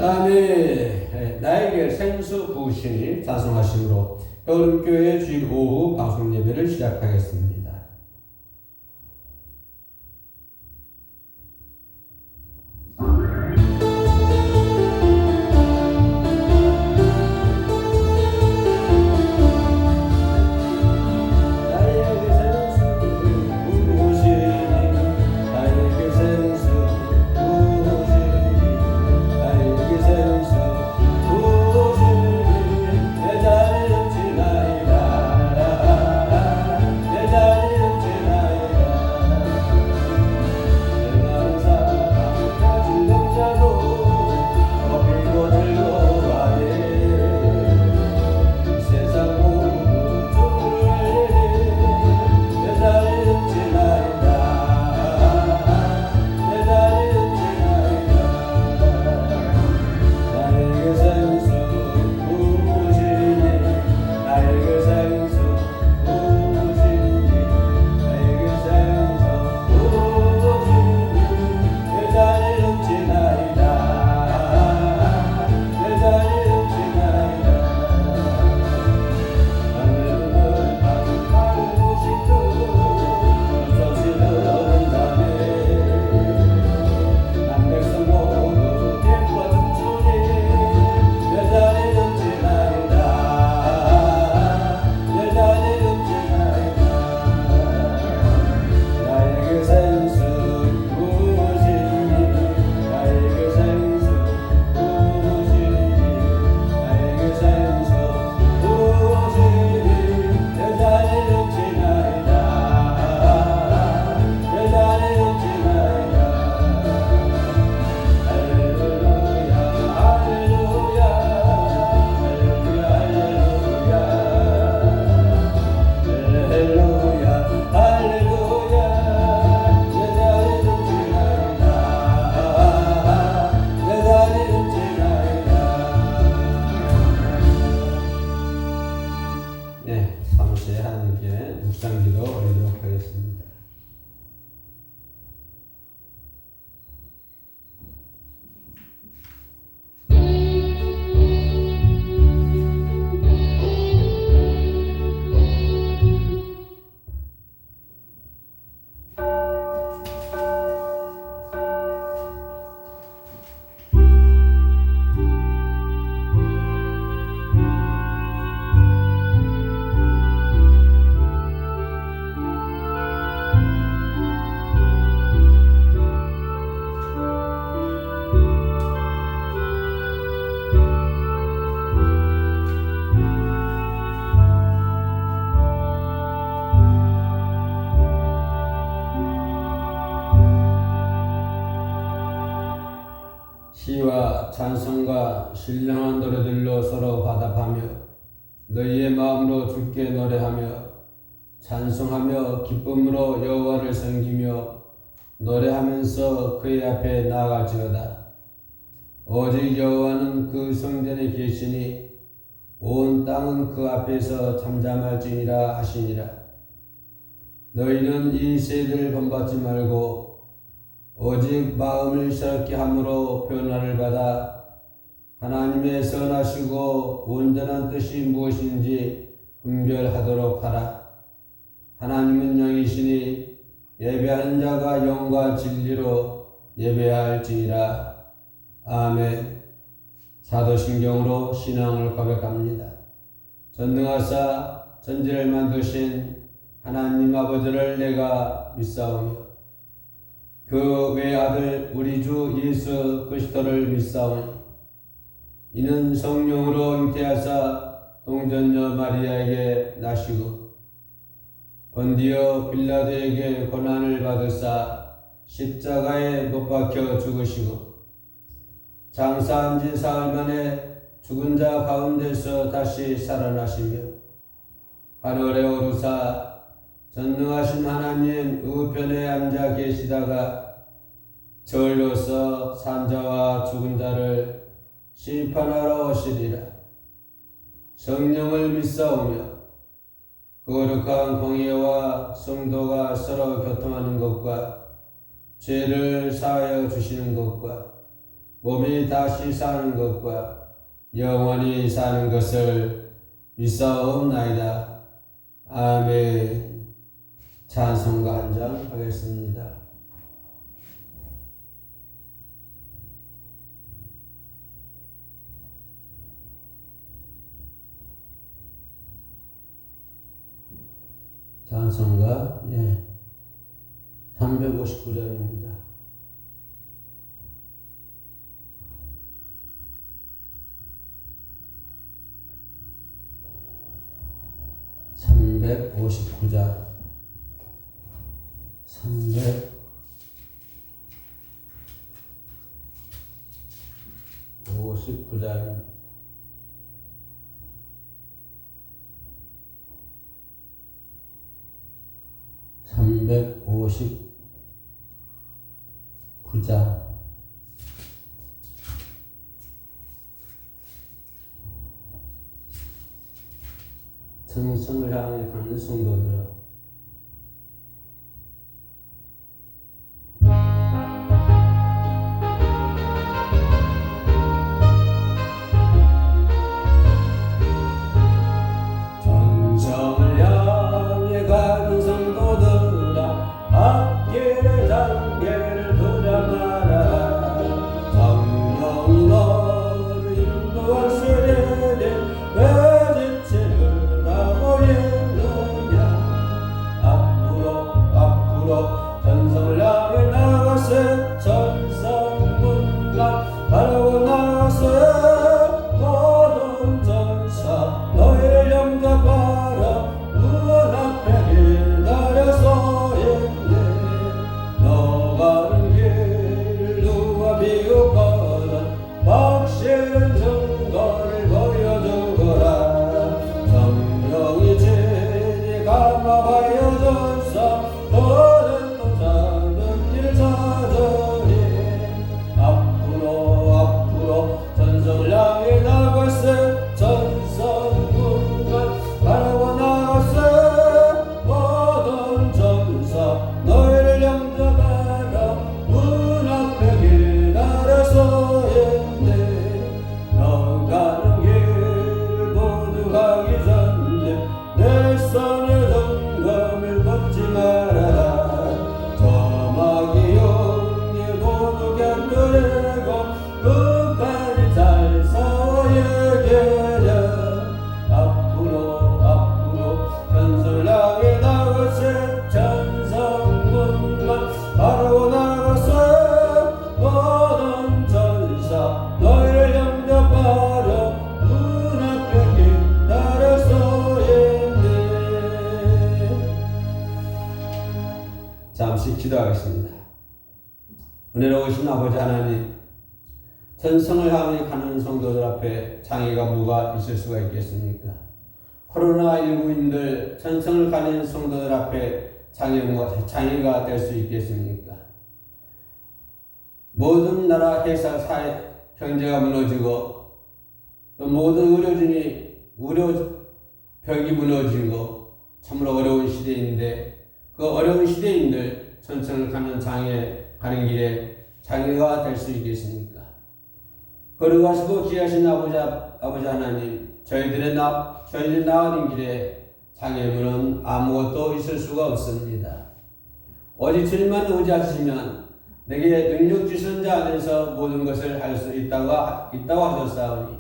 아멘. 나에게 생수 부으시니 찬송하심으로 여름교회 주일 오후 방송 예배를 시작하겠습니다. 사무실에 하나님께 묵상기도 올리도록 하겠습니다. 시와 찬송과 신령한 노래들로 서로 화답하며 너희의 마음으로 주께 노래하며 찬송하며 기쁨으로 여호와를 섬기며 노래하면서 그의 앞에 나아갈지어다. 오직 여호와는 그 성전에 계시니 온 땅은 그 앞에서 잠잠할지니라 하시니라. 너희는 이 세대를 본받지 말고 오직 마음을 새롭게 함으로 변화를 받아 하나님의 선하시고 온전한 뜻이 무엇인지 분별하도록 하라. 하나님은 영이시니 예배하는 자가 영과 진리로 예배할지니라. 아멘. 사도신경으로 신앙을 고백합니다. 전능하사 전지를 만드신 하나님 아버지를 내가 믿사오며 그 외아들 우리 주 예수 그리스도를 믿사오니 이는 성령으로 잉태하사 동전녀 마리아에게 나시고 본디오 빌라도에게 고난을 받으사 십자가에 못 박혀 죽으시고 장사한 지 사흘 만에 죽은 자 가운데서 다시 살아나시며 하늘에 오르사 전능하신 하나님 우편에 앉아 계시다가 저리로서 산자와 죽은 자를 심판하러 오시리라. 성령을 믿사오며 거룩한 공예와 성도가 서로 교통하는 것과 죄를 사하여 주시는 것과 몸이 다시 사는 것과 영원히 사는 것을 믿사옵나이다. 아멘. 찬송가 한 장 하겠습니다. 찬송가 359장입니다. (359장) 359장 359장 천성을 향해 가는 성도들아, 천성을 향해 가는 성도들아, 앞길을 단계를 도전하라. 성령이 너를 인도하시리니 왜 지체를 하고 있느냐. 앞으로 천성을 향해 나가세. 천성문만 바라고 나가세. 모든 전사 너희를 영접하라. 문 앞에 기다려서 있네. 너 가는 길 누가 비웃거든 확실한 증거를 보여주거라. 성령이 진히 감화하여 전사 너는 또 찾은 길 찾으리. 앞으로 천성을 향해 나가세. 천성문만 바라고 나가세. 모든 전사 너희를 영접하라. 문 앞에 기다려서 있네. 너 가는 길 모두 가기 전에 내 손에 점검을 걷지 말아라. 저마기 용기 모두 견뎌내고 끝까지 잘 싸워 이겨라. 앞으로 천성을 향해 나가세. 천성문만 바라고 나가세. 모든 전사 너희를 영접하라. 문 앞에 기다려서 있네. 잠시 기도하겠습니다. 은혜로우신 아버지 하나님, 천성을 향해 가는 성도들 앞에 장애가 뭐가 있을 수가 있겠습니까? 코로나19인들 천성을 가는 성도들 앞에 장애가 될 수 있겠습니까? 모든 나라, 회사, 사회, 경제가 무너지고 또 모든 의료벽이 무너지고 참으로 어려운 시대인데, 그 어려운 시대인들 천성을 가는 가는 길에 장애가 될 수 있겠습니까? 걸어가시고 귀하신 아버지 하나님, 저희들의 나가는 길에 장애물은 아무것도 있을 수가 없습니다. 오직 주님만 의지하시면 내게 능력 주시는 자 안에서 모든 것을 할 수 있다고 하셨사오니,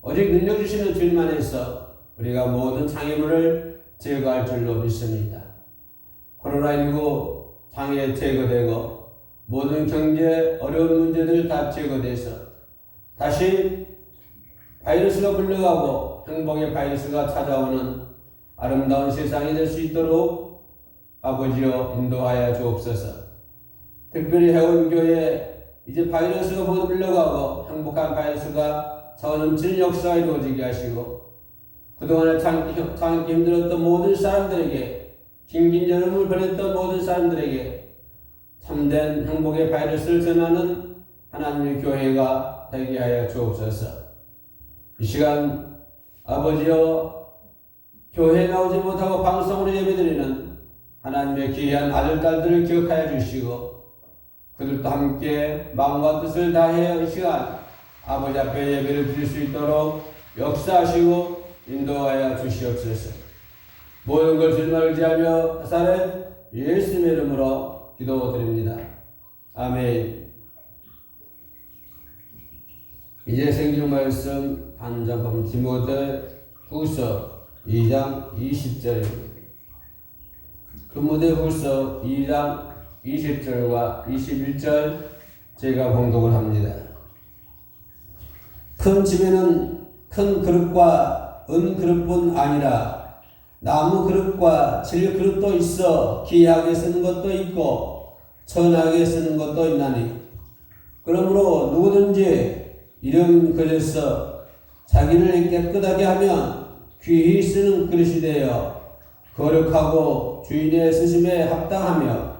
오직 능력 주시는 주님 안에서 우리가 모든 장애물을 제거할 줄로 믿습니다. 코로나19 장애 제거되고 모든 경제 어려운 문제들 다 제거돼서 다시 바이러스가 물러가고 행복의 바이러스가 찾아오는 아름다운 세상이 될 수 있도록 아버지여 인도하여 주옵소서. 특별히 해운교회 이제 바이러스가 모두 물러가고 행복한 바이러스가 차오넘치는 역사가 이루어지게 하시고, 그동안에 참기 힘들었던 모든 사람들에게, 긴긴 여름을 보냈던 모든 사람들에게 참된 행복의 바이러스를 전하는 하나님의 교회가 되게 하여 주옵소서. 이 시간 아버지여, 교회에 나오지 못하고 방송으로 예배드리는 하나님의 귀한 아들, 딸들을 기억하여 주시고, 그들도 함께 마음과 뜻을 다해 이 시간 아버지 앞에 예배를 드릴 수 있도록 역사하시고 인도하여 주시옵소서. 모든 걸 주님을 의지하며 사는 예수님의 이름으로 기도드립니다. 아멘. 이제 생명 말씀 한장품 디모데후서 2장 20절입니다. 디모데후서 2장 20절과 21절 제가 봉독을 합니다. 큰 집에는 큰 그릇과 은 그릇뿐 아니라 나무 그릇과 질 그릇도 있어 귀하게 쓰는 것도 있고 천하게 쓰는 것도 있나니 그러므로 누구든지 이런 그릇에서 자기를 깨끗하게 하면 귀히 쓰는 그릇이 되어 거룩하고 주인의 쓰심에 합당하며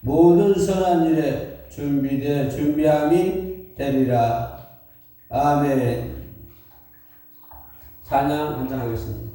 모든 선한 일에 준비함이 되리라. 아멘. 찬양 한장하겠습니다.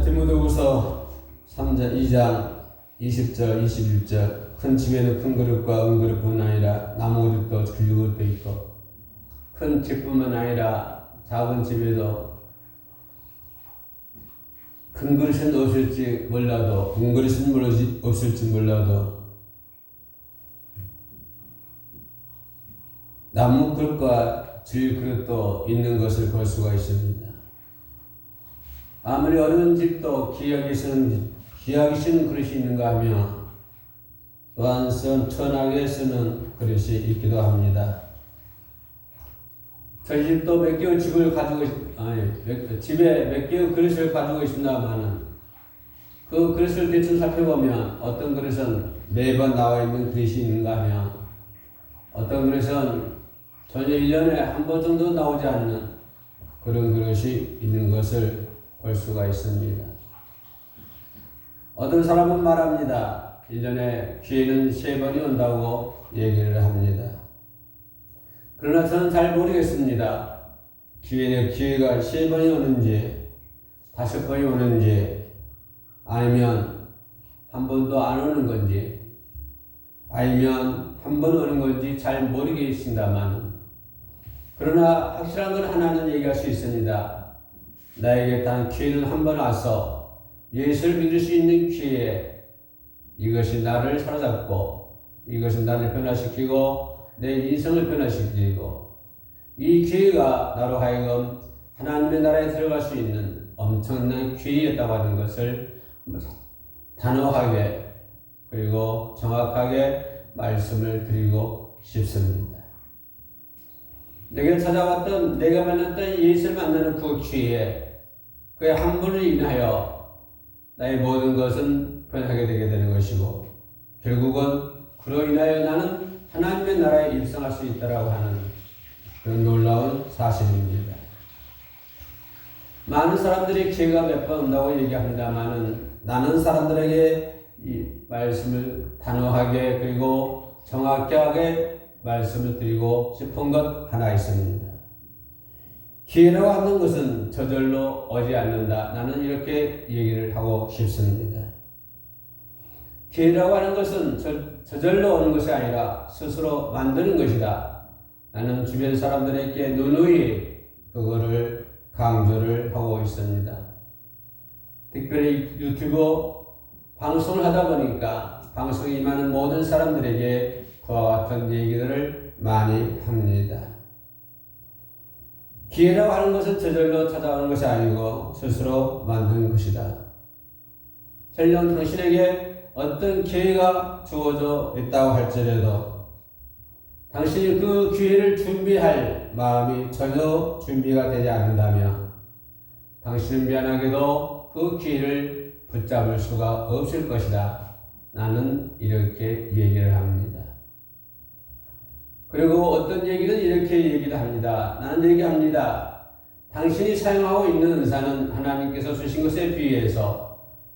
디모데후서 3장 2장 20절 21절 큰 집에는 큰 그릇과 은 그릇뿐 아니라 나무 그릇도 질 그릇도 있고 큰 집뿐만 아니라 작은 집에도 큰 그릇은 없을지 몰라도 은 그릇은 없을지 몰라도 나무 그릇과 질 그릇도 있는 것을 볼 수가 있습니다. 아무리 어려운 집도 귀하게 쓰는 그릇이 있는가 하며 또한 천하게 쓰는 그릇이 있기도 합니다. 저희 집도 몇 개의 집을 가지고 집에 몇 개의 그릇을 가지고 있습니다만은 그 그릇을 대충 살펴보면 어떤 그릇은 매번 나와 있는 그릇이 있는가 하며 어떤 그릇은 전혀 1년에 한 번 정도 나오지 않는 그런 그릇이 있는 것을 볼 수가 있습니다. 어떤 사람은 말합니다. 1년에 기회는 3번이 온다고 얘기를 합니다. 그러나 저는 잘 모르겠습니다. 기회가 3번이 오는지 5번이 오는지 아니면 한 번도 안 오는 건지 아니면 한 번 오는 건지 잘 모르겠습니다만 그러나 확실한 건 하나는 얘기할 수 있습니다. 나에게 단 기회는 한 번 와서 예수를 믿을 수 있는 기회, 이것이 나를 사로잡고 이것이 나를 변화시키고 내 인생을 변화시키고 이 기회가 나로 하여금 하나님의 나라에 들어갈 수 있는 엄청난 기회였다고 하는 것을 단호하게 그리고 정확하게 말씀을 드리고 싶습니다. 내가 찾아왔던 내가 만났던 예수를 만나는 그 기회, 그의 한 분을 인하여 나의 모든 것은 변하게 되게 되는 것이고 결국은 그로 인하여 나는 하나님의 나라에 입성할 수 있다라고 하는 그런 놀라운 사실입니다. 많은 사람들이 기회가 몇 번 온다고 얘기합니다만은 나는 사람들에게 이 말씀을 단호하게 그리고 정확하게 말씀을 드리고 싶은 것 하나 있습니다. 기회라고 하는 것은 저절로 오지 않는다. 나는 이렇게 얘기를 하고 싶습니다. 기회라고 하는 것은 저절로 오는 것이 아니라 스스로 만드는 것이다. 나는 주변 사람들에게 누누이 그거를 강조를 하고 있습니다. 특별히 유튜브 방송을 하다 보니까 방송에 임하는 모든 사람들에게 그와 같은 얘기들을 많이 합니다. 기회라고 하는 것은 저절로 찾아오는 것이 아니고 스스로 만드는 것이다. 설령 당신에게 어떤 기회가 주어져 있다고 할지라도 당신이 그 기회를 준비할 마음이 전혀 준비가 되지 않는다면 당신은 미안하게도 그 기회를 붙잡을 수가 없을 것이다. 나는 이렇게 얘기를 합니다. 그리고 어떤 얘기는 이렇게 얘기를 합니다. 나는 얘기합니다. 당신이 사용하고 있는 은사는 하나님께서 주신 것에 비해서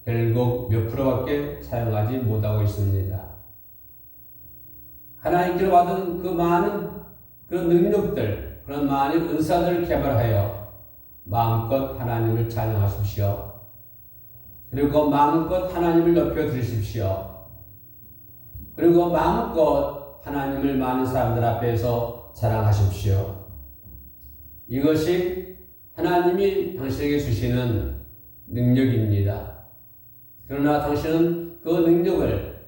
결국 몇 프로밖에 사용하지 못하고 있습니다. 하나님께로 받은 그 많은 그런 능력들, 그런 많은 은사들을 개발하여 마음껏 하나님을 찬양하십시오. 그리고 마음껏 하나님을 높여 드리십시오. 그리고 마음껏 하나님을 많은 사람들 앞에서 자랑하십시오. 이것이 하나님이 당신에게 주시는 능력입니다. 그러나 당신은 그 능력을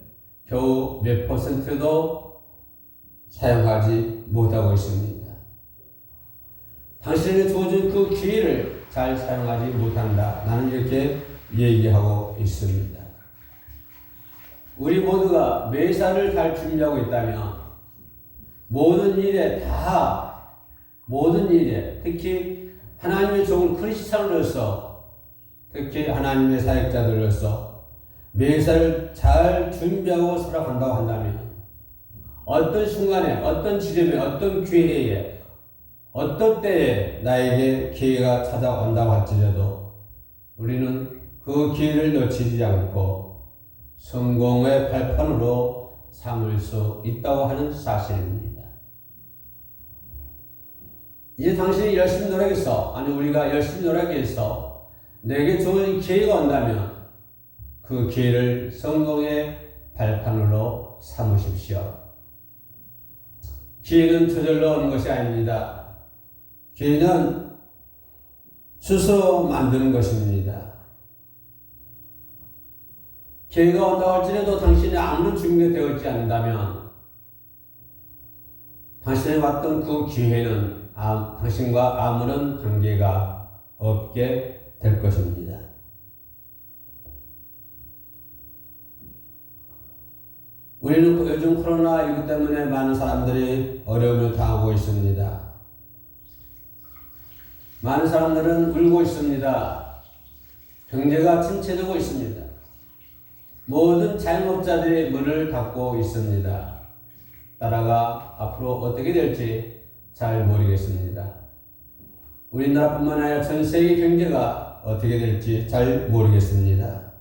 겨우 몇 %도 사용하지 못하고 있습니다. 당신에게 주어진 그 기회를 잘 사용하지 못한다. 나는 이렇게 얘기하고 있습니다. 우리 모두가 매사를 잘 준비하고 있다면 모든 일에 특히 하나님의 종을 크리스찬으로서 특히 하나님의 사역자들로서 매사를 잘 준비하고 살아간다고 한다면 어떤 순간에 어떤 지점에 어떤 기회에 어떤 때에 나에게 기회가 찾아온다고 할지라도 우리는 그 기회를 놓치지 않고 성공의 발판으로 삼을 수 있다고 하는 사실입니다. 이제 당신이 열심히 노력해서 우리가 열심히 노력해서 내게 좋은 기회가 온다면 그 기회를 성공의 발판으로 삼으십시오. 기회는 저절로 오는 것이 아닙니다. 기회는 스스로 만드는 것입니다. 기회가 온다고 할지라도 당신이 아무런 준비가 되어 있지 않는다면 당신이 왔던 그 기회는 당신과 아무런 관계가 없게 될 것입니다. 우리는 요즘 코로나19 때문에 많은 사람들이 어려움을 당하고 있습니다. 많은 사람들은 울고 있습니다. 경제가 침체되고 있습니다. 모든 자영업자들이 문을 닫고 있습니다. 나라가 앞으로 어떻게 될지 잘 모르겠습니다. 우리나라뿐만 아니라 전 세계 경제가 어떻게 될지 잘 모르겠습니다.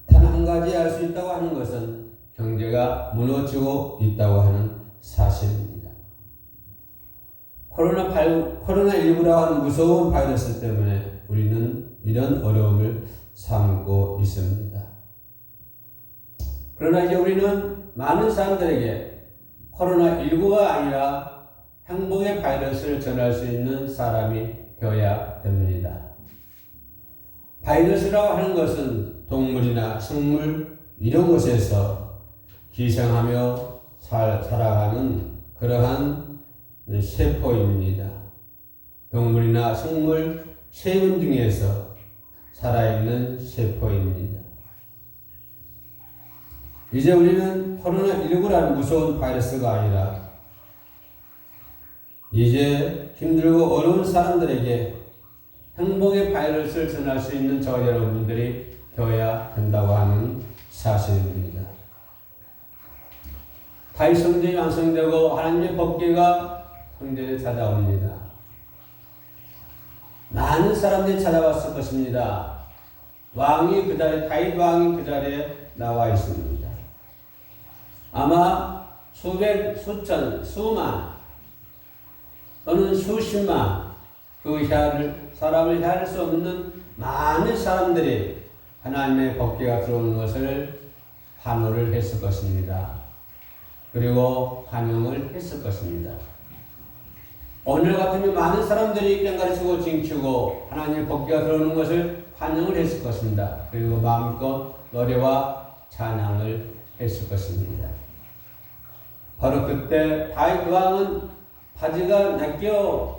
단 한 가지 알 수 있다고 하는 것은 경제가 무너지고 있다고 하는 사실입니다. 코로나19라고 하는 무서운 바이러스 때문에 우리는 이런 어려움을 삼고 있습니다. 그러나 이제 우리는 많은 사람들에게 코로나19가 아니라 행복의 바이러스를 전할 수 있는 사람이 되어야 됩니다. 바이러스라고 하는 것은 동물이나 식물 이런 곳에서 기생하며 살아가는 그러한 세포입니다. 동물이나 식물, 세균 중에서 살아있는 세포입니다. 이제 우리는 코로나19라는 무서운 바이러스가 아니라 이제 힘들고 어려운 사람들에게 행복의 바이러스를 전할 수 있는 저와 여러분들이 되어야 된다고 하는 사실입니다. 다윗 성전이 완성되고 하나님의 법궤가 성전에 찾아옵니다. 많은 사람들이 찾아왔을 것입니다. 왕이 그 자리에, 다윗 왕이 그 자리에 나와 있습니다. 아마 수백, 수천, 수만 또는 수십만 사람을 헤아릴 수 없는 많은 사람들이 하나님의 법궤가 들어오는 것을 환호를 했을 것입니다. 그리고 환영을 했을 것입니다. 오늘 같으면 많은 사람들이 꽹과리 치고 징치고 하나님의 법궤가 들어오는 것을 환영을 했을 것입니다. 그리고 마음껏 노래와 찬양을 했을 것입니다. 바로 그때 다윗 왕은 바지가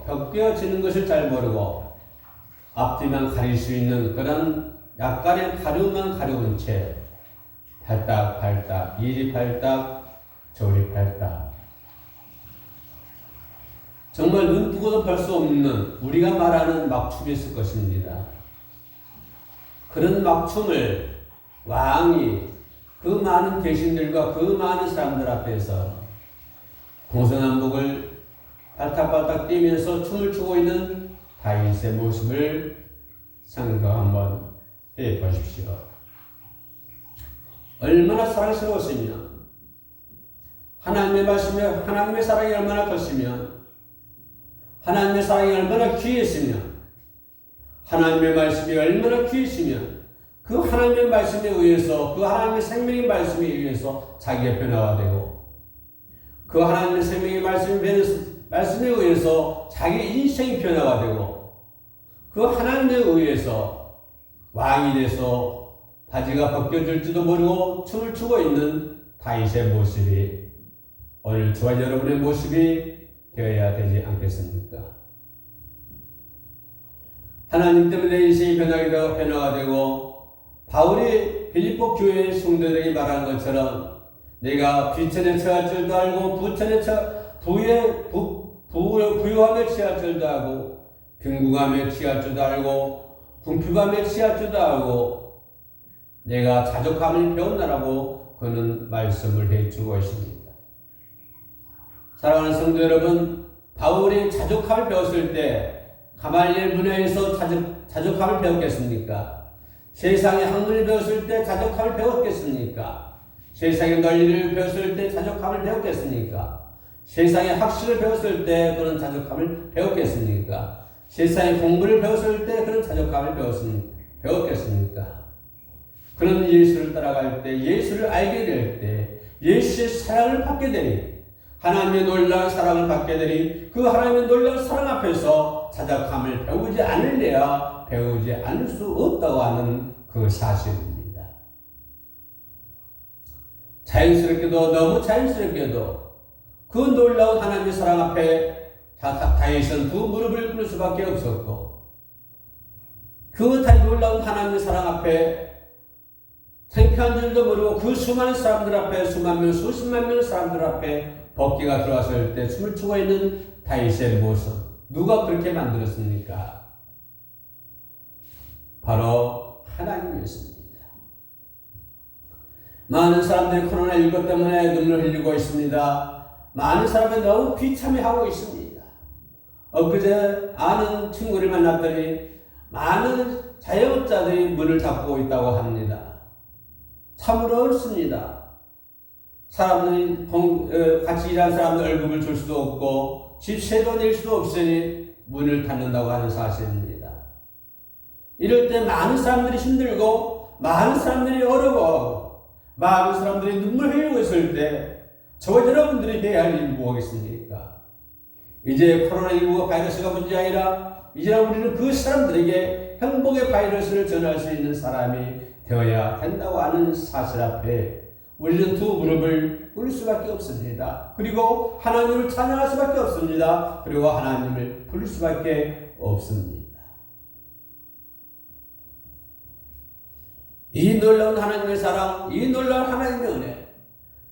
벗겨지는 것을 잘 모르고 앞뒤만 가릴 수 있는 그런 약간의 가루만 가려운 채 팔딱 이리 팔딱 저리 팔딱 정말 눈 뜨고도 볼 수 없는 우리가 말하는 막춤이 있을 것입니다. 그런 막춤을 왕이 그 많은 대신들과 그 많은 사람들 앞에서 동서남북을 발탁발탁 뛰면서 춤을 추고 있는 다윗의 모습을 생각 한번 해 보십시오. 얼마나 사랑스러웠으며 하나님의 말씀에 하나님의 사랑이 얼마나 컸으며 하나님의 사랑이 얼마나 귀했으며 하나님의 말씀이 얼마나 귀했으며 그 하나님의 말씀에 의해서 그 하나님의 생명의 말씀에 의해서 자기가 변화가 되고 그 하나님의 생명의 말씀에 의해서 자기 인생이 변화가 되고 그 하나님에 의해서 왕이 돼서 바지가 벗겨질지도 모르고 춤을 추고 있는 다윗의 모습이 오늘 저와 여러분의 모습이 되어야 되지 않겠습니까? 하나님 때문에 내 인생이 변화가 되고 바울이 빌립보 교회의 성도들에게 말한 것처럼 내가 비천에 처할 줄도 알고 부유함에 취할 줄도 알고 빈궁함에 취할 줄도 알고 궁핍함에 취할 줄도 알고 내가 자족함을 배웠나라고 그는 말씀을 해주고 있습니다. 사랑하는 성도 여러분, 바울이 자족함을 배웠을 때 가말리엘 문화에서 자족함을 배웠겠습니까? 세상의 학문을 배웠을 때 자족함을 배웠겠습니까? 세상의 논리를 배웠을 때 자족함을 배웠겠습니까? 세상의 학식을 배웠을 때 그런 자족함을 배웠겠습니까? 세상의 공부를 배웠을 때 그런 자족함을 배웠겠습니까? 그런 예수를 따라갈 때, 예수를 알게 될 때, 예수의 사랑을 받게 되니, 하나님의 놀라운 사랑을 받게 되니, 그 하나님의 놀라운 사랑 앞에서 자족함을 배우지 않을래야 배우지 않을 수 없다고 하는 그 사실입니다. 자연스럽게도, 너무 자연스럽게도 그 놀라운 하나님의 사랑 앞에 다윗은 두 무릎을 꿇을 수밖에 없었고 그 다 놀라운 하나님의 사랑 앞에 창피한 줄도 모르고 그 수많은 사람들 앞에 수만 명 수십만 명 사람들 앞에 법궤가 들어왔을 때 춤을 추고 있는 다윗의 모습 누가 그렇게 만들었습니까? 바로 하나님이었습니다. 많은 사람들이 코로나19 때문에 눈물을 흘리고 있습니다. 많은 사람들이 너무 비참해하고 있습니다. 엊그제 아는 친구를 만났더니 많은 자영업자들이 문을 닫고 있다고 합니다. 참으로 어렵습니다. 사람들이 같이 일하는 사람들 월급을 줄 수도 없고 집세도 낼 수도 없으니 문을 닫는다고 하는 사실입니다. 이럴 때 많은 사람들이 힘들고 많은 사람들이 어려워하고 많은 사람들이 눈물 흘리고 있을 때 저와 여러분들이 해야 할 일이 무엇이겠습니까? 이제 코로나19 바이러스가 문제 아니라 이제 우리는 그 사람들에게 행복의 바이러스를 전할 수 있는 사람이 되어야 한다고 하는 사실 앞에 우리는 두 무릎을 꿇을 수밖에 없습니다. 그리고 하나님을 찬양할 수밖에 없습니다. 그리고 하나님을 부를 수밖에 없습니다. 이 놀라운 하나님의 사랑, 이 놀라운 하나님의 은혜,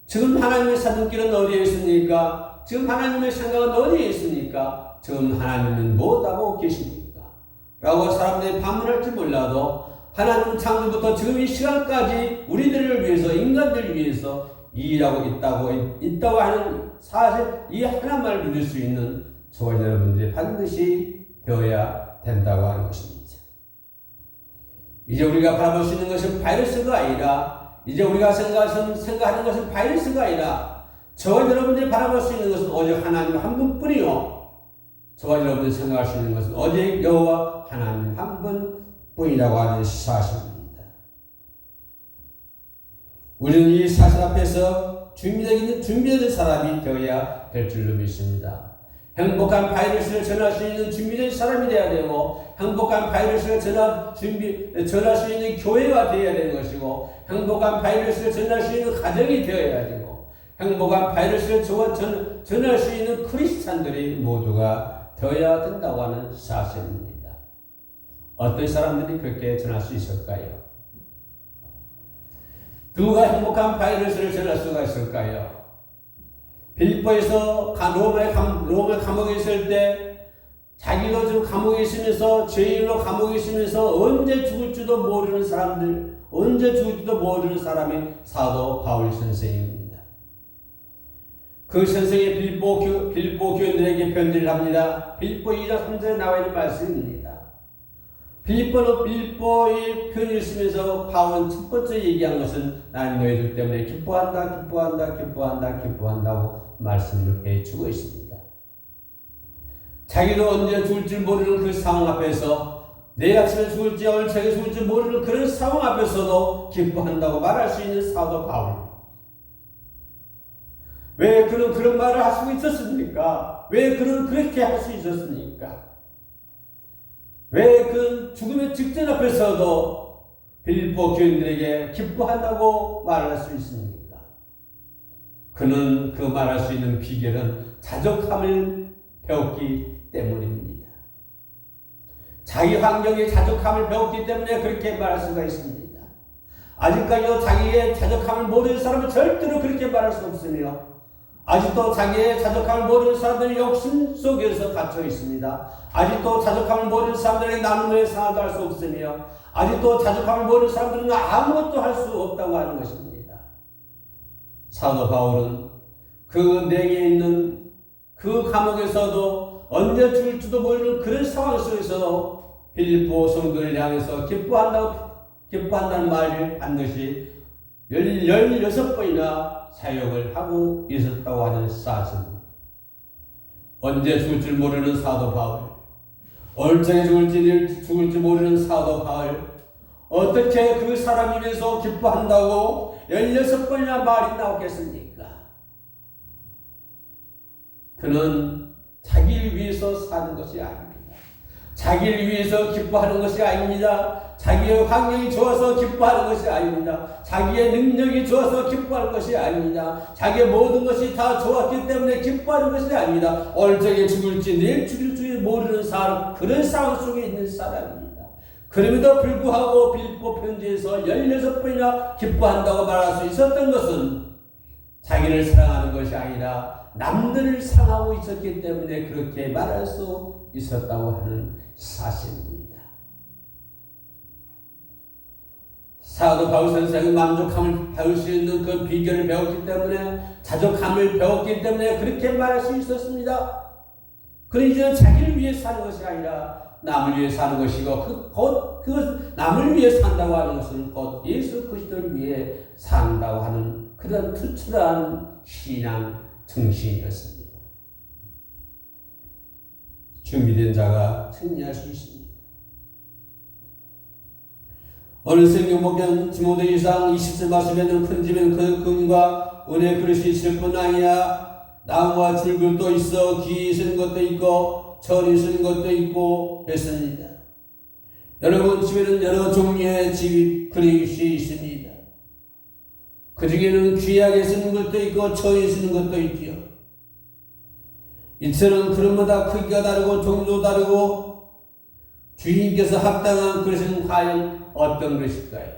지금 하나님의 사둔길은 어디에 있습니까? 지금 하나님의 생각은 어디에 있습니까? 지금 하나님은 무엇하고 계십니까? 라고 사람들이 반문할지 몰라도 하나님은 창조부터 지금 이 시간까지 우리들을 위해서 인간들을 위해서 일하고 있다고 하는 사실 이 하나만을 믿을 수 있는 저와 여러분들이 반드시 되어야 된다고 하는 것입니다. 이제 우리가 바라볼 수 있는 것은 바이러스가 아니라 이제 우리가 생각하는 것은 바이러스가 아니라 저와 여러분들이 바라볼 수 있는 것은 오직 하나님 한 분뿐이요. 저와 여러분들이 생각할 수 있는 것은 오직 여호와 하나님 한 분뿐이라고 하는 사실입니다. 우리는 이 사실 앞에서 준비된 사람이 되어야 될 줄로 믿습니다. 행복한 바이러스를 전할 수 있는 준비된 사람이 되어야 되고 행복한 바이러스를 전할 수 있는 교회가 되어야 되는 것이고 행복한 바이러스를 전할 수 있는 가정이 되어야 되고 행복한 바이러스를 전할 수 있는 크리스찬들이 모두가 되어야 된다고 하는 사실입니다. 어떤 사람들이 그렇게 전할 수 있을까요? 누가 행복한 바이러스를 전할 수가 있을까요? 빌립보에서 로마 감옥에 있을 때 자기도 지금 감옥에 있으면서 죄인으로 감옥에 있으면서 언제 죽을지도 모르는 사람이 사도 바울 선생입니다. 그 선생이 빌립보 교인들에게 편지를 합니다. 빌립보 2장 3절에 나와 있는 말씀입니다. 빌립보의 편지를 쓰면서 바울은 첫 번째 얘기한 것은 나는 너희들 때문에 기뻐한다고 말씀을 해주고 있습니다. 자기도 언제 죽을지 모르는 그 상황 앞에서 내일 아침에 죽을지 오늘 저녁에 죽을지 모르는 그런 상황 앞에서도 기뻐한다고 말할 수 있는 사도 바울. 왜 그런 말을 할 수 있었습니까? 왜 그렇게 할 수 있었습니까? 왜 그 죽음의 직전 앞에서도 빌립보 교인들에게 기뻐한다고 말할 수 있습니까? 그는 그 말할 수 있는 비결은 자족함을 배웠기 때문입니다. 자기 환경에 자족함을 배웠기 때문에 그렇게 말할 수가 있습니다. 아직까지도 자기의 자족함을 모르는 사람은 절대로 그렇게 말할 수 없으며 아직도 자기의 자족함을 모르는 사람들은 욕심 속에서 갇혀 있습니다. 아직도 자족함을 모르는 사람들에게 나눔의 상황도 할 수 없으며 아직도 자족함을 모르는 사람들은 아무것도 할 수 없다고 하는 것입니다. 사도 바울은 그 내게 있는 그 감옥에서도 언제 죽을지도 모르는 그런 상황 속에서도 빌립보 성도를 향해서 기뻐한다는 말을 반드시 16번이나 사역을 하고 있었다고 하는 사실입니다. 언제 죽을 줄 모르는 사도 바울, 오늘 저녁에 죽을지 모르는 사도 바울, 어떻게 그 사람 입에서 기뻐한다고 16번이나 말이 나오겠습니까? 그는 자기를 위해서 사는 것이 아닙니다. 자기를 위해서 기뻐하는 것이 아닙니다. 자기의 환경이 좋아서 기뻐하는 것이 아닙니다. 자기의 능력이 좋아서 기뻐할 것이 아닙니다. 자기의 모든 것이 다 좋았기 때문에 기뻐하는 것이 아닙니다. 오늘 저녁에 죽을지 내일 죽을지 모르는 사람, 그런 상황 속에 있는 사람입니다. 그럼에도 불구하고 빌립보 편지에서 16번이나 기뻐한다고 말할 수 있었던 것은 자기를 사랑하는 것이 아니라 남들을 사랑하고 있었기 때문에 그렇게 말할 수 있었다고 하는 사실입니다. 사도 바울 선생은 만족함을 배울 수 있는 그 비결을 배웠기 때문에, 자족함을 배웠기 때문에 그렇게 말할 수 있었습니다. 그는 이제는 자기를 위해 사는 것이 아니라 남을 위해 사는 것이고, 그 남을 위해 산다고 하는 것은 곧 예수 그리스도를 위해 산다고 하는 그런 투철한 신앙 정신이었습니다. 준비된 자가 승리할 수 있습니다. 오늘 성경 보면 디모데후서 20절 말씀에는 큰 집에는 그 금과 은의 그릇이 있을 뿐 아니라 나무와 줄글도 있어 귀 쓰는 것도 있고 철이 쓰는 것도 있고 했습니다. 여러분 집에는 여러 종류의 그릇이 있습니다. 그 중에는 귀하게 쓰는 것도 있고 철이 쓰는 것도 있지요. 이처럼 그릇마다 크기가 다르고 종류도 다르고 주인께서 합당한 그릇은 과연 어떤 것일까요?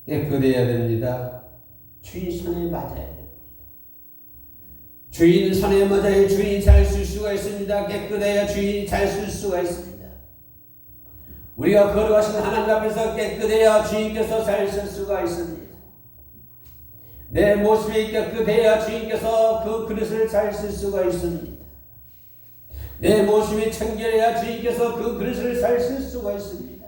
깨끗해야 됩니다. 주인 손에 맞아야 됩니다. 주인 손에 맞아야 주인이 잘 쓸 수가 있습니다. 깨끗해야 주인이 잘 쓸 수가 있습니다. 우리가 걸어가신 하나님 앞에서 깨끗해야 주인께서 잘 쓸 수가 있습니다. 내 모습이 깨끗해야 주인께서 그 그릇을 잘 쓸 수가 있습니다. 내 모습이 청결해야 주인께서 그 그릇을 잘 쓸 수가 있습니다.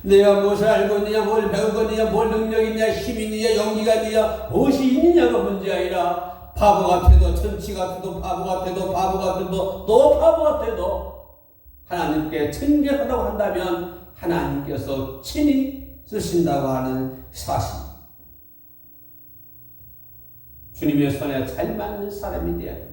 내가 무엇을 알고 있느냐, 뭘 배우고 있느냐, 뭘 능력이 있느냐, 힘이 있느냐, 용기가 있느냐, 무엇이 있느냐가 문제 아니라 바보 같아도, 천치 같아도, 바보 같아도, 바보 같아도, 또 바보 같아도 하나님께 청결하다고 한다면 하나님께서 친히 쓰신다고 하는 사실. 주님의 손에 잘 맞는 사람이 되어야 됩니다.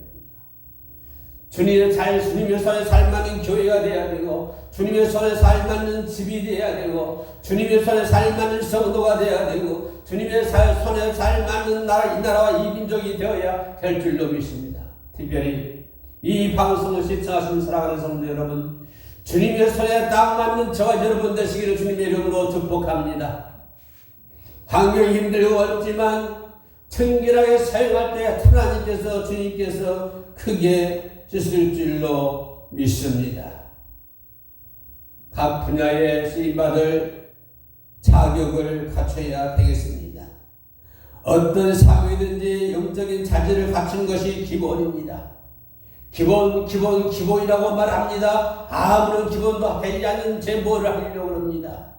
주님의 손에 잘 맞는 교회가 되어야 되고, 주님의 손에 잘 맞는 집이 되어야 되고, 주님의 손에 잘 맞는 성도가 되어야 되고, 주님의 손에 잘 맞는 이 나라와 이 민족이 되어야 될 줄로 믿습니다. 특별히 이 방송을 시청하시는 사랑하는 성도 여러분, 주님의 손에 딱 맞는 저와 여러분 되시기를 주님의 이름으로 축복합니다. 환경이 힘들고 어렵지만 청결하게 사용할 때 하나님께서, 주님께서 크게 쓰실 줄로 믿습니다. 각 분야에 쓰임받을 자격을 갖춰야 되겠습니다. 어떤 사명이든지 영적인 자질을 갖춘 것이 기본입니다. 기본이라고 말합니다. 아무런 기본도 되지 않는 제 뭐를 하려고 합니다.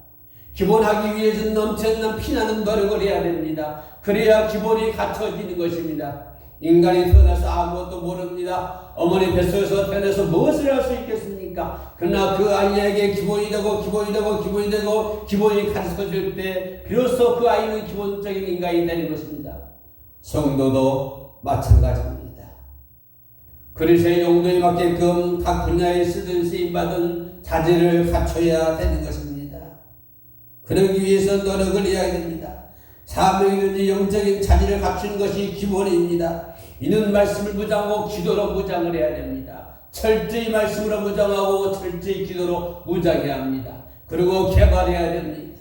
기본하기 위해서는 넘쳐난 피나는 노력을 해야 됩니다. 그래야 기본이 갖춰지는 것입니다. 인간이 태어나서 아무것도 모릅니다. 어머니 뱃속에서 태어나서 무엇을 할 수 있겠습니까? 그러나 그 아이에게 기본이 되고 기본이 갖춰질 때 비로소 그 아이는 기본적인 인간이 되는 것입니다. 성도도 마찬가지입니다. 그릇의 용도에 맞게끔 각 분야에 쓰임받은 자질을 갖춰야 되는 것입니다. 그러기 위해서 노력을 해야 됩니다. 사명이든지 영적인 자질을 갖춘 것이 기본입니다. 이는 말씀을 무장하고 기도로 무장을 해야 됩니다. 철저히 말씀으로 무장하고 철저히 기도로 무장해야 합니다. 그리고 개발해야 됩니다.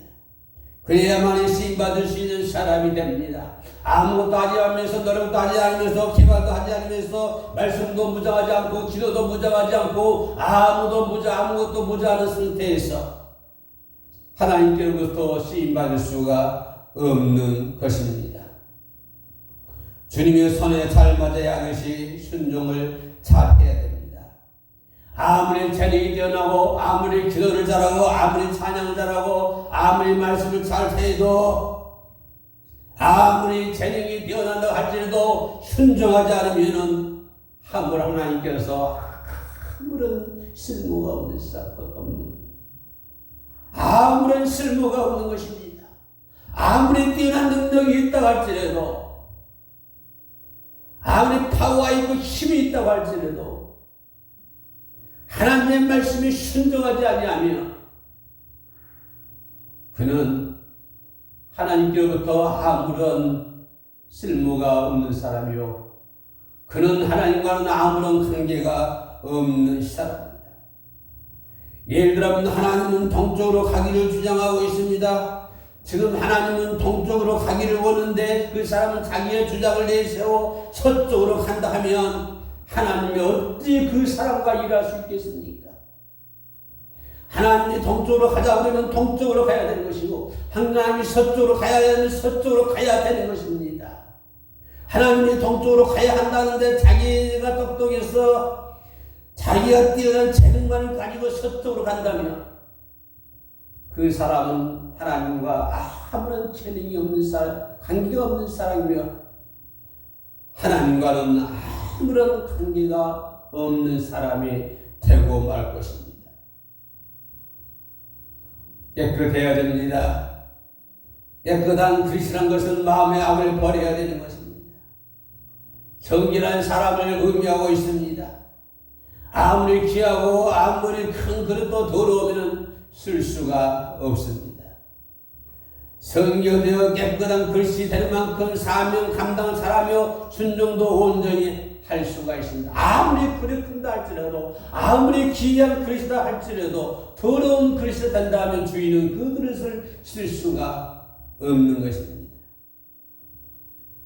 그래야만이 쓰임받을 수 있는 사람이 됩니다. 아무것도 하지 않으면서, 노력도 하지 않으면서, 개발도 하지 않으면서, 말씀도 무장하지 않고 기도도 무장하지 않고 아무것도 무장하는 상태에서 하나님께로부터 쓰임받을 수가 없는 것입니다. 주님의 손에 잘 맞아야 하듯이 순종을 잘 해야 됩니다. 아무리 재능이 뛰어나고, 아무리 기도를 잘하고, 아무리 찬양을 잘하고, 아무리 말씀을 잘 해도, 아무리 재능이 뛰어난다고 할지라도 순종하지 않으면은 하나님께서 아무런 쓸모가 없는 아무런 쓸모가 없는 것입니다. 아무리 뛰어난 능력이 있다고 할지라도, 아무리 파워가 있고 힘이 있다고 할지라도 하나님의 말씀이 순종하지 아니하면 그는 하나님께로부터 아무런 쓸모가 없는 사람이요, 그는 하나님과는 아무런 관계가 없는 사람입니다. 예를 들면 하나님은 동쪽으로 가기를 주장하고 있습니다. 지금 하나님은 동쪽으로 가기를 원하는데 그 사람은 자기의 주장을 내세워 서쪽으로 간다 하면 하나님이 어찌 그 사람과 일할 수 있겠습니까? 하나님이 동쪽으로 가자 그러면 동쪽으로 가야 되는 것이고 하나님이 서쪽으로 가야 되면 서쪽으로 가야 되는 것입니다. 하나님이 동쪽으로 가야 한다는데 자기가 똑똑해서 자기가 뛰어난 재능만을 가지고 서쪽으로 간다면 그 사람은 하나님과 아무런 재능이 없는 사람, 관계가 없는 사람이며 하나님과는 아무런 관계가 없는 사람이 되고 말 것입니다. 깨끗해야 됩니다. 깨끗한 그리스도란 것은 마음의 악을 버려야 되는 것입니다. 정결한 사람을 의미하고 있습니다. 아무리 귀하고 아무리 큰 그릇도 더러우면 쓸 수가 없습니다. 성결되어 깨끗한 글씨 되는 만큼 사명 감당을 잘하며 순종도 온전히 할 수가 있습니다. 아무리 그릇 큰다 할지라도 아무리 귀한 그릇이다 할지라도 더러운 그릇이 된다면 주인은 그 그릇을 쓸 수가 없는 것입니다.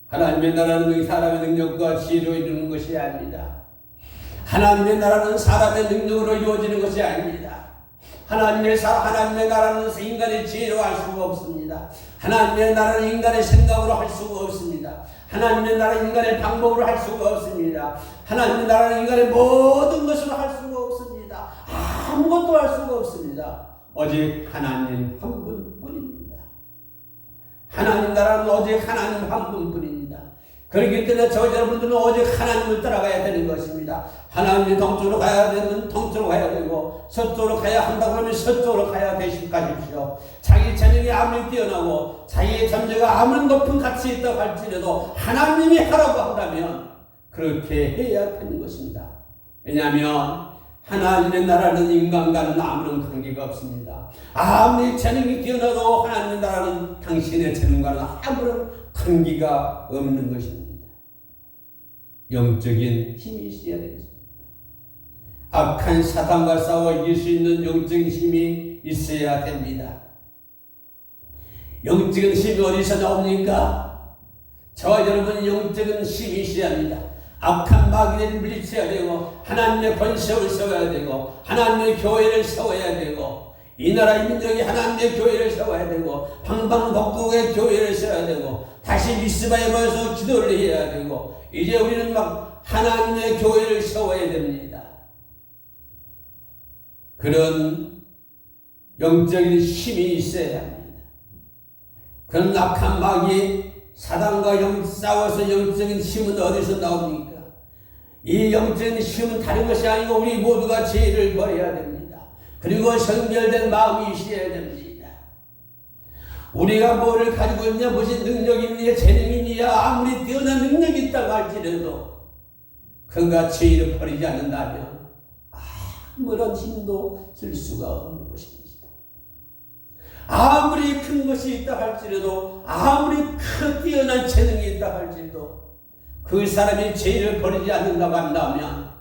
하나님의 나라는 사람의 능력과 지혜로 이루는 것이 아닙니다. 하나님의 나라는 사람의 능력으로 이루어지는 것이 아닙니다. 하나님의 나라는 인간의 지혜로 할 수가 없습니다. 하나님의 나라는 인간의 생각으로 할 수가 없습니다. 하나님의 나라는 인간의 방법으로 할 수가 없습니다. 하나님의 나라는 인간의 모든 것으로 할 수가 없습니다. 아무것도 할 수가 없습니다. 오직 하나님 한 분뿐입니다. 하나님 나라는 오직 하나님 한 분뿐입니다. 그렇기 때문에 저 여러분들은 오직 하나님을 따라가야 되는 것입니다. 하나님이 동쪽으로 가야 되면 동쪽으로 가야 되고 서쪽으로 가야 한다 그러면 서쪽으로 가십시오. 자기 재능이 아무리 뛰어나고 자기의 존재가 아무리 높은 가치 있다고 할지라도 하나님이 하라고 한다면 그렇게 해야 되는 것입니다. 왜냐하면 하나님의 나라는 인간과는 아무런 관계가 없습니다. 아무리 재능이 뛰어나도 하나님의 나라는 당신의 재능과는 아무런 관계가 없는 것입니다. 영적인 힘이 있어야 되겠습니다. 악한 사탄과 싸워 이길 수 있는 영적인 힘이 있어야 됩니다. 영적인 힘이 어디서 나옵니까? 저와 여러분 영적인 힘이 있어야 합니다. 악한 마귀를 물리쳐야 되고 하나님의 권세를 세워야 되고 하나님의 교회를 세워야 되고 이 나라 민족이 하나님의 교회를 세워야 되고 방방곡곡의 교회를 세워야 되고 다시 미스바에 모여서 기도를 해야 되고 이제 우리는 막 하나님의 교회를 세워야 됩니다. 그런 영적인 힘이 있어야 합니다. 그런 악한 마귀 사단과 싸워서 영적인 힘은 어디서 나옵니까? 이 영적인 힘은 다른 것이 아니고 우리 모두가 죄를 버려야 됩니다. 그리고 성결된 마음이 있어야 됩니다. 우리가 뭐를 가지고 있냐, 무슨 능력이 있냐, 재능이 있냐, 아무리 뛰어난 능력이 있다고 할지라도 그가 죄를 버리지 않는다면 아무런 힘도 쓸 수가 없는 것입니다. 아무리 큰 것이 있다 할지라도 아무리 큰 뛰어난 재능이 있다 할지라도 그 사람이 죄를 버리지 않는다고 한다면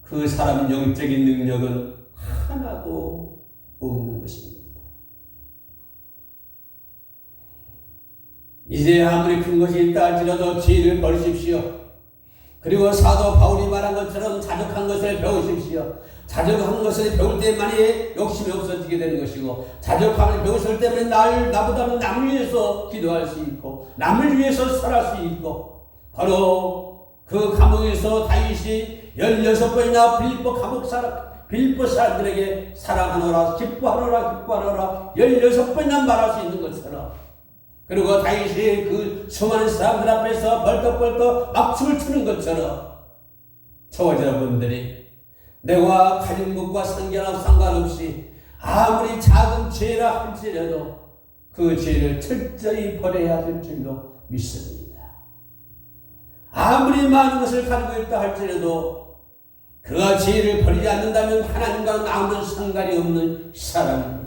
그 사람의 영적인 능력은 하나도 없는 것입니다. 이제 아무리 큰 것이 있다 할지라도 죄를 버리십시오. 그리고 사도 바울이 말한 것처럼 자족한 것을 배우십시오. 자족한 것을 배울 때만이 욕심이 없어지게 되는 것이고 자족함을 배웠을 때문에 나보다는 남을 위해서 기도할 수 있고 남을 위해서 살아갈 수 있고 바로 그 감옥에서 다윗이 16번이나 빌립보 사람들에게 사랑하노라 기뻐하노라 16번이나 말할 수 있는 것처럼 그리고 다윗이 그 수많은 사람들 앞에서 벌떡벌떡 막춤을 추는 것처럼 저와 여러분들이 내가 가진 것과 상관없이 아무리 작은 죄라 할지라도 그 죄를 철저히 버려야 될 줄로 믿습니다. 아무리 많은 것을 가지고 있다 할지라도 그가 죄를 버리지 않는다면 하나님과는 아무런 상관이 없는 사람입니다.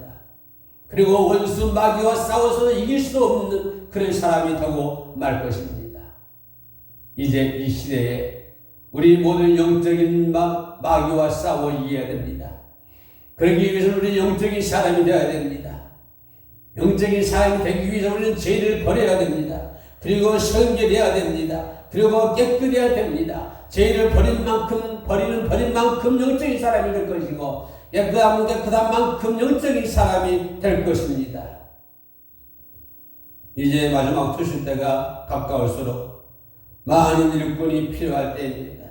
그리고 원수 마귀와 싸워서 이길 수도 없는 그런 사람이 되고 말 것입니다. 이제 이 시대에 우리 모든 영적인 마귀와 싸워 이겨야 됩니다. 그러기 위해서 우리는 영적인 사람이 되어야 됩니다. 영적인 사람이 되기 위해서 우리는 죄를 버려야 됩니다. 그리고 성결해야 됩니다. 그리고 깨끗해야 됩니다. 죄를 버리는 만큼 영적인 사람이 될 것이고, 깨끗한 만큼 영적인 사람이 될 것입니다. 이제 마지막 투실 때가 가까울수록 많은 일꾼이 필요할 때입니다.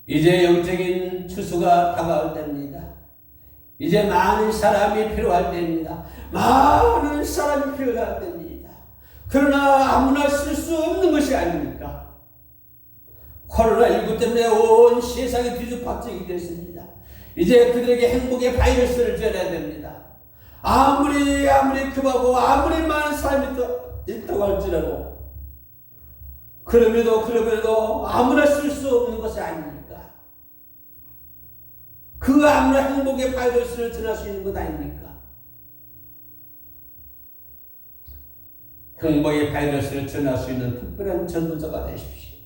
이제 영적인 추수가 다가올 때입니다. 이제 많은 사람이 필요할 때입니다. 많은 사람이 필요할 때입니다. 그러나 아무나 쓸 수 없는 것이 아닙니까? 코로나19 때문에 온 세상이 뒤죽박죽이 됐습니다. 이제 그들에게 행복의 바이러스를 전해야 됩니다. 아무리 급하고 아무리 많은 사람이 있다고 할지라도 그럼에도 아무나 쓸 수 없는 것이 아닙니까? 그 아무나 행복의 바이러스를 전할 수 있는 것 아닙니까? 행복의 바이러스를 전할 수 있는 특별한 전도자가 되십시오.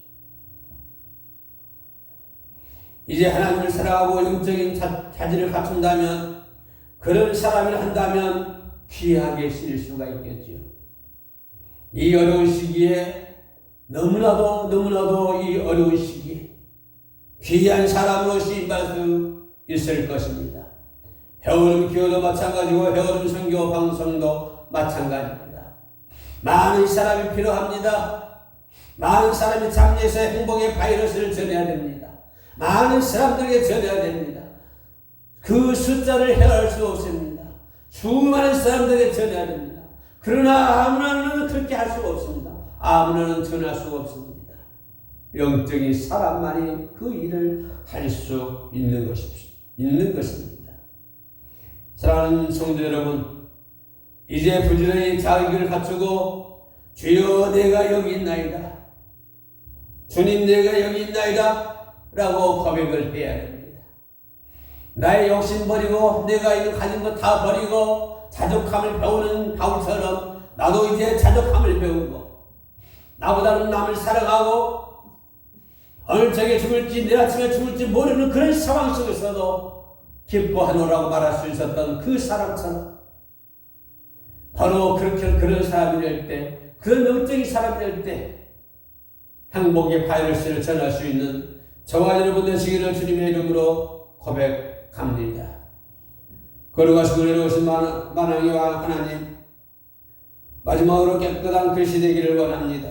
이제 하나님을 사랑하고 영적인 자질을 갖춘다면, 그런 사람을 한다면 귀하게 쓰일 수가 있겠죠. 이 어려운 시기에 너무나도 이 어려운 시기에 귀한 사람으로 쓰임받을 수 있을 것입니다. 해오름 기호도 마찬가지고 해오름 선교 방송도 마찬가지입니다. 많은 사람이 필요합니다. 많은 사람이 장례에서 행복의 바이러스를 전해야 됩니다. 많은 사람들에게 전해야 됩니다. 그 숫자를 헤아릴 수 없습니다. 수많은 사람들에게 전해야 됩니다. 그러나 아무나는 그렇게 할 수가 없습니다. 아무나는 전할 수가 없습니다. 영적인 사람만이 그 일을 할 수 있는 것입니다. 사랑하는 성도 여러분, 이제 부지런히 자기를 갖추고 주여 내가 여기 있나이다, 주님 내가 여기 있나이다 라고 고백을 해야 됩니다. 나의 욕심 버리고 내가 있는 가진 것 다 버리고 자족함을 배우는 바울처럼 나도 이제 자족함을 배우고, 나보다는 남을 사랑하고 오늘 저게 죽을지 내일 아침에 죽을지 모르는 그런 상황 속에서도 기뻐하노라고 말할 수 있었던 그 사람처럼, 바로 그런 사람이 될 때, 그런 영적인 사람이 될 때 행복의 바이러스를 전할 수 있는 저와 여러분 되시기를 주님의 이름으로 고백합니다. 거룩하시고 은혜로우신 만왕의 왕 하나님, 마지막으로 깨끗한 글씨 되기를 원합니다.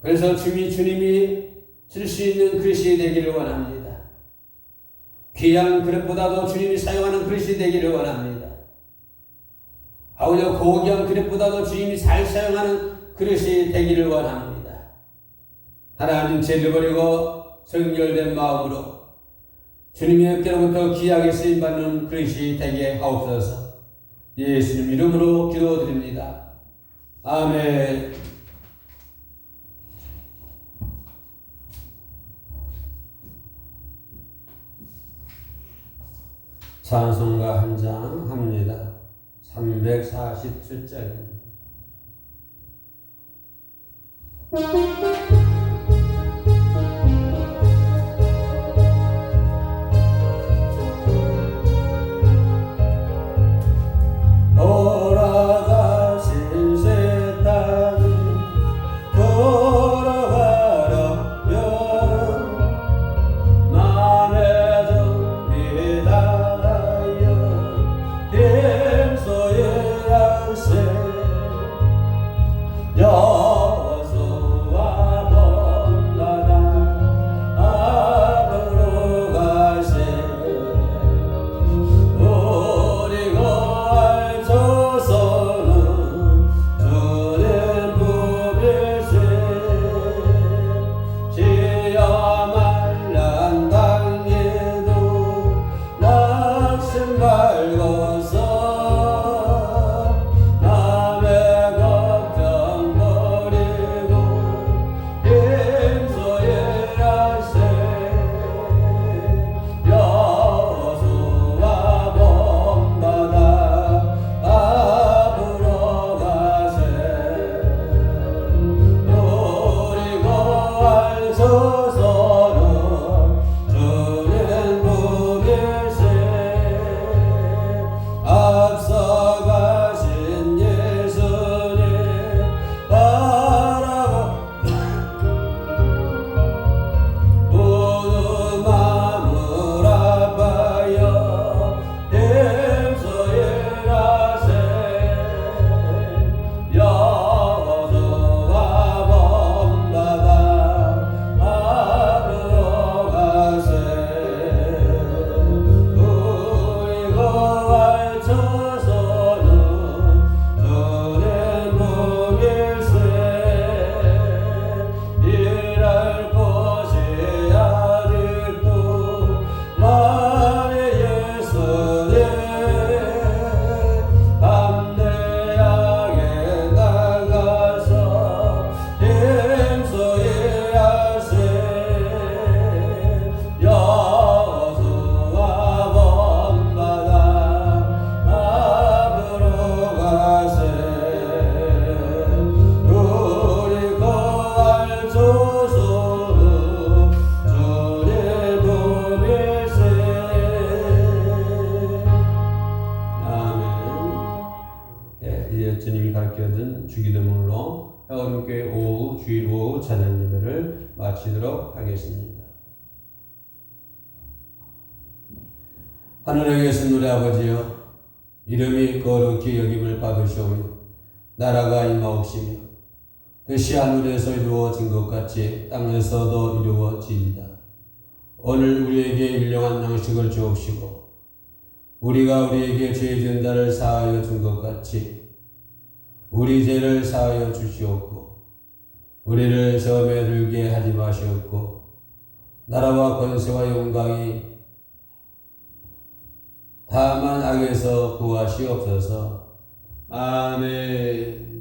그래서 주님이 쓸 수 있는 글씨 되기를 원합니다. 귀한 그릇보다도 주님이 사용하는 글씨 되기를 원합니다. 아버지, 고귀한 그릇보다도 주님이 잘 사용하는 그릇이 되기를 원합니다. 하나님, 죄를 버리고 정결된 마음으로 주님의 어깨로부터 귀하게 쓰임받는 그릇이 되게 하옵소서. 예수님 이름으로 기도드립니다. 아멘. 찬송가 한 장 합니다. 347장입니다. 돌아가신 새 땅이 돌아가려면 맘에 준비하여 힘소의 양세 여수와 이제 주님이 가르쳐준 주기도문으로 평화교회 오후 주일 오후 찬양 예배를 마치도록 하겠습니다. 하늘에 계신 우리 아버지여, 이름이 거룩히 여김을 받으시오며 나라가 임하옵시며 뜻이 하늘에서 이루어진 것 같이 땅에서도 이루어지이다. 오늘 우리에게 일용할 양식을 주옵시고 우리가 우리에게 죄 지은 자를 사하여 준 것 같이 우리 죄를 사하여 주시옵고 우리를 시험에 들게 하지 마시옵고 나라와 권세와 영광이 다만 악에서 구하시옵소서. 아멘.